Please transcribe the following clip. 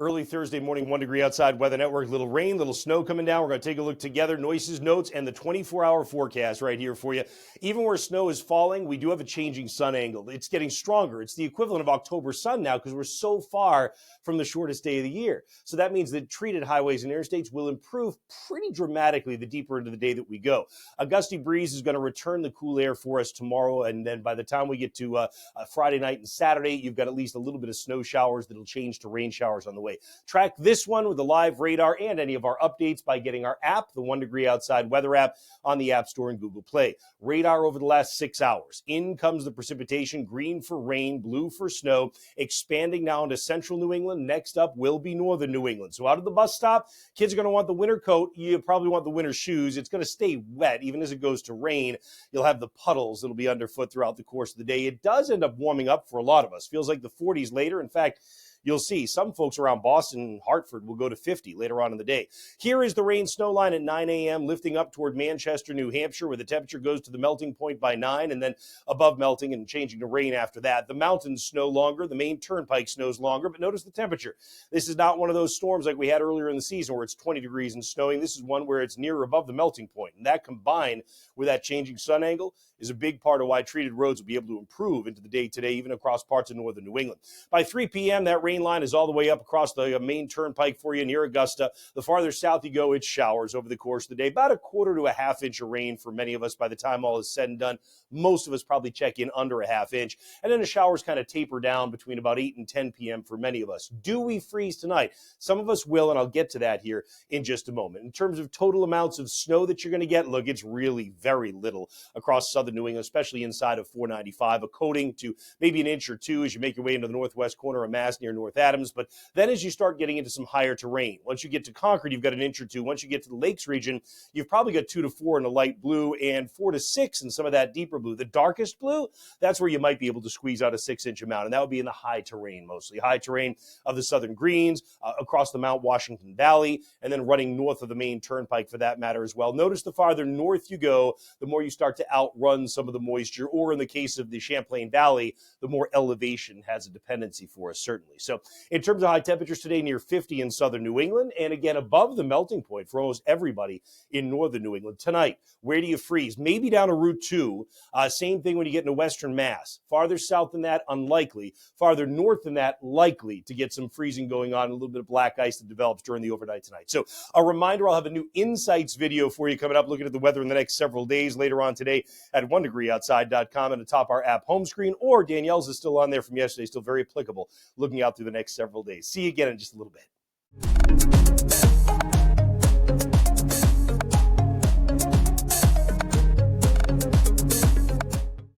Early Thursday morning, 1 degree outside, Weather Network, little rain, little snow coming down. We're going to take a look together, Noyes' notes, and the 24-hour forecast right here for you. Even where snow is falling, we do have a changing sun angle. It's getting stronger. It's the equivalent of October sun now because we're so far from the shortest day of the year. So that means that treated highways and interstates will improve pretty dramatically the deeper into the day that we go. A gusty breeze is going to return the cool air for us tomorrow, and then by the time we get to Friday night and Saturday, you've got at least a little bit of snow showers that'll change to rain showers on the way. Track this one with the live radar and any of our updates by getting our app, the 1 degree outside weather app, on the App Store and Google Play. Radar over the last 6 hours. In comes the precipitation, green for rain, blue for snow, expanding now into central New England. Next up will be northern New England. So out of the bus stop, kids are going to want the winter coat. You probably want the winter shoes. It's going to stay wet even as it goes to rain. You'll have the puddles that'll be underfoot throughout the course of the day. It does end up warming up for a lot of us. Feels like the 40s later. In fact, you'll see some folks around Boston and Hartford will go to 50 later on in the day. Here is the rain snow line at 9 a.m., lifting up toward Manchester, New Hampshire, where the temperature goes to the melting point by 9 and then above melting and changing to rain after that. The mountains snow longer. The main turnpike snows longer, but notice the temperature. This is not one of those storms like we had earlier in the season where it's 20 degrees and snowing. This is one where it's near or above the melting point, and that combined with that changing sun angle is a big part of why treated roads will be able to improve into the day today, even across parts of northern New England. By 3 p.m., that rain line is all the way up across the main turnpike for you near Augusta. The farther south you go, it's showers over the course of the day. About a quarter to a half inch of rain for many of us by the time all is said and done. Most of us probably check in under a half inch. And then the showers kind of taper down between about 8 and 10 p.m. for many of us. Do we freeze tonight? Some of us will, and I'll get to that here in just a moment. In terms of total amounts of snow that you're going to get, look, it's really very little across southern New England, especially inside of 495, a coating to maybe an inch or two as you make your way into the northwest corner of Mass near North Adams. But then as you start getting into some higher terrain, once you get to Concord, you've got an inch or two. Once you get to the Lakes region, you've probably got 2 to 4 in the light blue and 4 to 6 in some of that deeper blue. The darkest blue, that's where you might be able to squeeze out a 6-inch amount, and that would be in the high terrain mostly. High terrain of the Southern Greens, across the Mount Washington Valley, and then running north of the main turnpike for that matter as well. Notice the farther north you go, the more you start to outrun some of the moisture, or in the case of the Champlain Valley, the more elevation has a dependency for us, certainly. So in terms of high temperatures today, near 50 in southern New England, and again above the melting point for almost everybody in northern New England. Tonight, where do you freeze? Maybe down to Route 2. Same thing when you get into western Mass. Farther south than that, unlikely. Farther north than that, likely to get some freezing going on, a little bit of black ice that develops during the overnight tonight. So a reminder, I'll have a new Insights video for you coming up, looking at the weather in the next several days later on today at 1degreeoutside.com and atop our app home screen, or Danielle's is still on there from yesterday, still very applicable, looking out through the next several days. See you again in just a little bit.